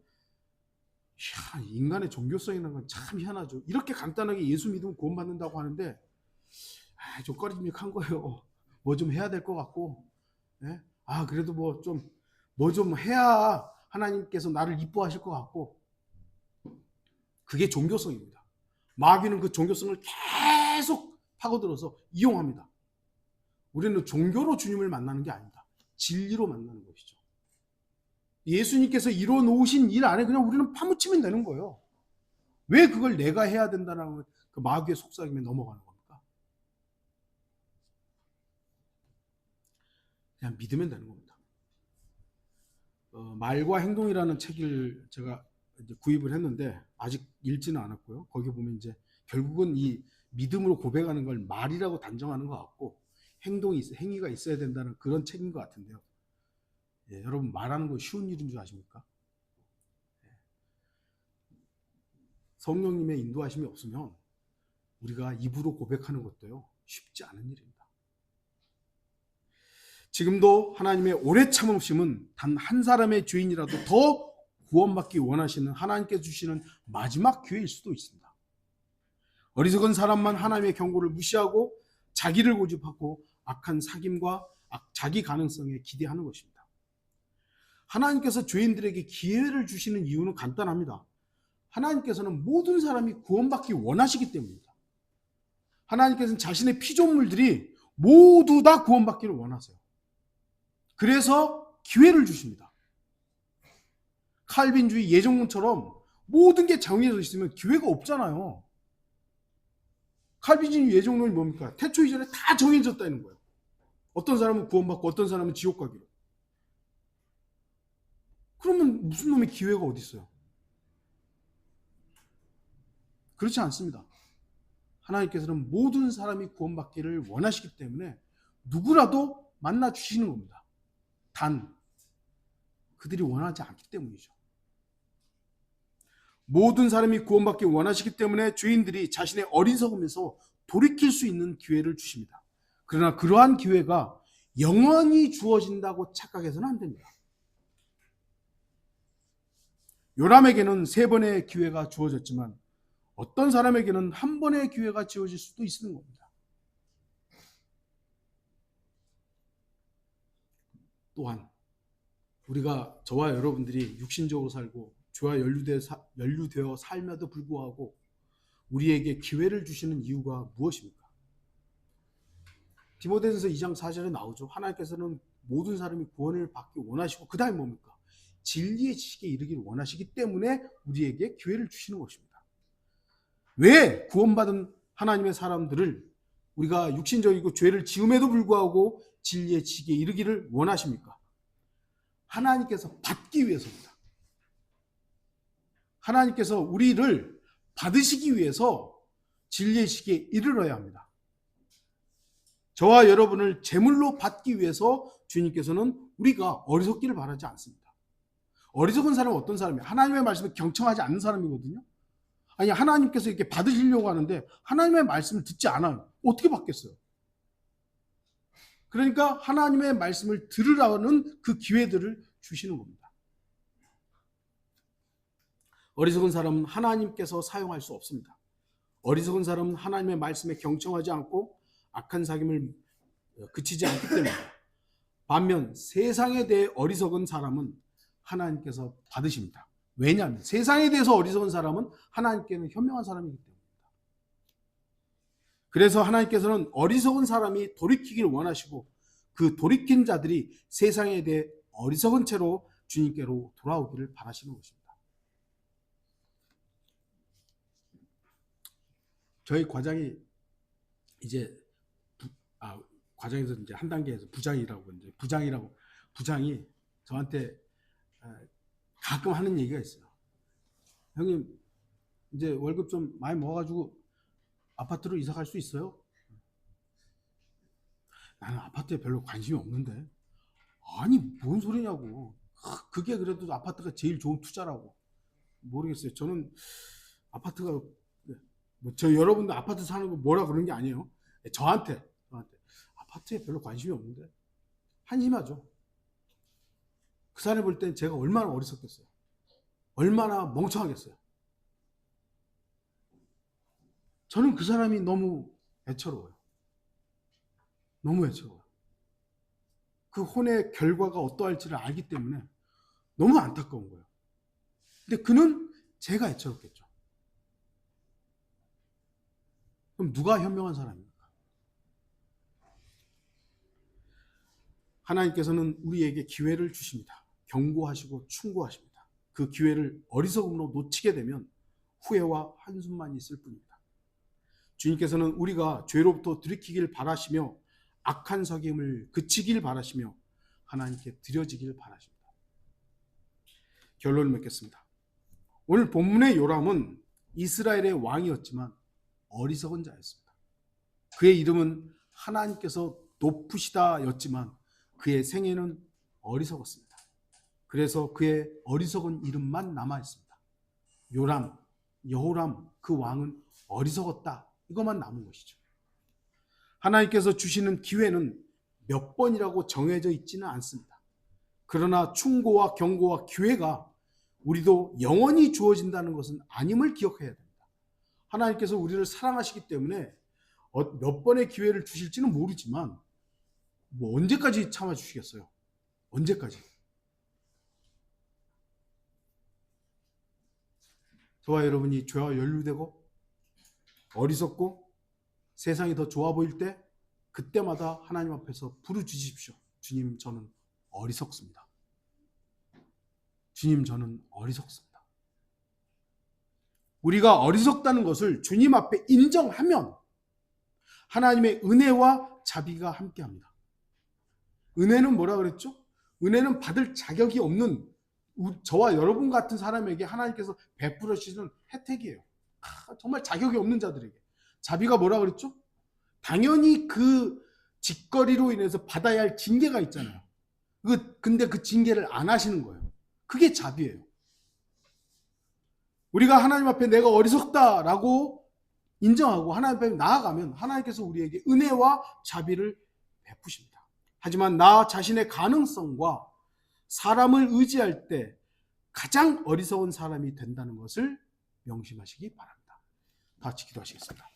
인간의 종교성이라는 건 참 희한하죠. 이렇게 간단하게 예수 믿으면 구원받는다고 하는데 좀 꺼림직한 거예요. 뭐 좀 해야 될 것 같고, 예? 그래도 뭐 좀 해야 하나님께서 나를 이뻐하실 것 같고, 그게 종교성입니다. 마귀는 그 종교성을 계속 파고들어서 이용합니다. 우리는 종교로 주님을 만나는 게 아니다. 진리로 만나는 것이죠. 예수님께서 이루어 놓으신 일 안에 그냥 우리는 파묻히면 되는 거예요. 왜 그걸 내가 해야 된다는 그 마귀의 속삭임에 넘어가는 겁니까? 그냥 믿으면 되는 겁니다. 말과 행동이라는 책을 제가 이제 구입을 했는데 아직 읽지는 않았고요. 거기 보면 이제 결국은 이 믿음으로 고백하는 걸 말이라고 단정하는 것 같고 행위가 있어야 된다는 그런 책인 것 같은데요. 예, 여러분 말하는 거 쉬운 일인 줄 아십니까? 성령님의 인도하심이 없으면 우리가 입으로 고백하는 것도요 쉽지 않은 일입니다. 지금도 하나님의 오래 참으심은 단 한 사람의 죄인이라도 더 구원받기 원하시는 하나님께서 주시는 마지막 기회일 수도 있습니다. 어리석은 사람만 하나님의 경고를 무시하고 자기를 고집하고 악한 사귐과 자기 가능성에 기대하는 것입니다. 하나님께서 죄인들에게 기회를 주시는 이유는 간단합니다. 하나님께서는 모든 사람이 구원받기 원하시기 때문입니다. 하나님께서는 자신의 피조물들이 모두 다 구원받기를 원하세요. 그래서 기회를 주십니다. 칼빈주의 예정론처럼 모든 게 정해져 있으면 기회가 없잖아요. 칼빈주의 예정론이 뭡니까? 태초 이전에 다 정해졌다는 거예요. 어떤 사람은 구원받고 어떤 사람은 지옥 가기로. 그러면 무슨 놈의 기회가 어디 있어요? 그렇지 않습니다. 하나님께서는 모든 사람이 구원받기를 원하시기 때문에 누구라도 만나 주시는 겁니다. 단 그들이 원하지 않기 때문이죠. 모든 사람이 구원받기 원하시기 때문에 죄인들이 자신의 어리석음에서 돌이킬 수 있는 기회를 주십니다. 그러나 그러한 기회가 영원히 주어진다고 착각해서는 안 됩니다. 요람에게는 3번의 기회가 주어졌지만 어떤 사람에게는 한 번의 기회가 주어질 수도 있는 겁니다. 또한 우리가 저와 여러분들이 육신적으로 살고 죄와 연루되어 살며도 불구하고 우리에게 기회를 주시는 이유가 무엇입니까? 디모데전서 2장 4절에 나오죠. 하나님께서는 모든 사람이 구원을 받기 원하시고 그 다음에 뭡니까? 진리의 지식에 이르기를 원하시기 때문에 우리에게 기회를 주시는 것입니다. 왜 구원받은 하나님의 사람들을 우리가 육신적이고 죄를 지음에도 불구하고 진리의 지식에 이르기를 원하십니까? 하나님께서 받기 위해서입니다. 하나님께서 우리를 받으시기 위해서 진리의 지식에 이르러야 합니다. 저와 여러분을 제물로 받기 위해서 주님께서는 우리가 어리석기를 바라지 않습니다. 어리석은 사람은 어떤 사람이에요? 하나님의 말씀을 경청하지 않는 사람이거든요. 아니 하나님께서 이렇게 받으시려고 하는데 하나님의 말씀을 듣지 않아요. 어떻게 받겠어요? 그러니까 하나님의 말씀을 들으라는 그 기회들을 주시는 겁니다. 어리석은 사람은 하나님께서 사용할 수 없습니다. 어리석은 사람은 하나님의 말씀에 경청하지 않고 악한 사귐을 그치지 않기 때문입니다. 반면 세상에 대해 어리석은 사람은 하나님께서 받으십니다. 왜냐하면 세상에 대해서 어리석은 사람은 하나님께는 현명한 사람이기 때문입니다. 그래서 하나님께서는 어리석은 사람이 돌이키기를 원하시고 그 돌이킨 자들이 세상에 대해 어리석은 채로 주님께로 돌아오기를 바라시는 것입니다. 저희 과장이 이제 과장에서 이제 한 단계에서 부장이 저한테 가끔 하는 얘기가 있어요. 형님 이제 월급 좀 많이 모아가지고 아파트로 이사 갈 수 있어요? 나는 아파트에 별로 관심이 없는데. 아니 뭔 소리냐고. 그게 그래도 아파트가 제일 좋은 투자라고. 모르겠어요. 저는 아파트가 저 여러분들 아파트 사는 거 뭐라 그런 게 아니에요. 저한테 아파트에 별로 관심이 없는데 한심하죠. 그 사람이 볼 땐 제가 얼마나 어리석겠어요. 얼마나 멍청하겠어요. 저는 그 사람이 너무 애처로워요. 너무 애처로워요. 그 혼의 결과가 어떠할지를 알기 때문에 너무 안타까운 거예요. 근데 그는 제가 애처롭겠죠. 그럼 누가 현명한 사람입니까? 하나님께서는 우리에게 기회를 주십니다. 경고하시고 충고하십니다. 그 기회를 어리석음으로 놓치게 되면 후회와 한숨만 있을 뿐입니다. 주님께서는 우리가 죄로부터 돌이키길 바라시며 악한 속임을 그치길 바라시며 하나님께 드려지길 바라십니다. 결론을 맺겠습니다. 오늘 본문의 요람은 이스라엘의 왕이었지만 어리석은 자였습니다. 그의 이름은 하나님께서 높으시다였지만 그의 생애는 어리석었습니다. 그래서 그의 어리석은 이름만 남아있습니다. 요람, 여호람 그 왕은 어리석었다. 이것만 남은 것이죠. 하나님께서 주시는 기회는 몇 번이라고 정해져 있지는 않습니다. 그러나 충고와 경고와 기회가 우리도 영원히 주어진다는 것은 아님을 기억해야 됩니다. 하나님께서 우리를 사랑하시기 때문에 몇 번의 기회를 주실지는 모르지만 언제까지 참아주시겠어요? 언제까지? 저와 여러분이 죄와 연루되고 어리석고 세상이 더 좋아 보일 때 그때마다 하나님 앞에서 부르짖으십시오. 주님, 저는 어리석습니다. 주님, 저는 어리석습니다. 우리가 어리석다는 것을 주님 앞에 인정하면 하나님의 은혜와 자비가 함께합니다. 은혜는 뭐라 그랬죠? 은혜는 받을 자격이 없는 저와 여러분 같은 사람에게 하나님께서 베풀어 주시는 혜택이에요. 정말 자격이 없는 자들에게. 자비가 뭐라 그랬죠? 당연히 그 짓거리로 인해서 받아야 할 징계가 있잖아요. 근데 그 징계를 안 하시는 거예요. 그게 자비예요. 우리가 하나님 앞에 내가 어리석다라고 인정하고 하나님 앞에 나아가면 하나님께서 우리에게 은혜와 자비를 베푸십니다. 하지만 나 자신의 가능성과 사람을 의지할 때 가장 어리석은 사람이 된다는 것을 명심하시기 바랍니다. 다 같이 기도하시겠습니다.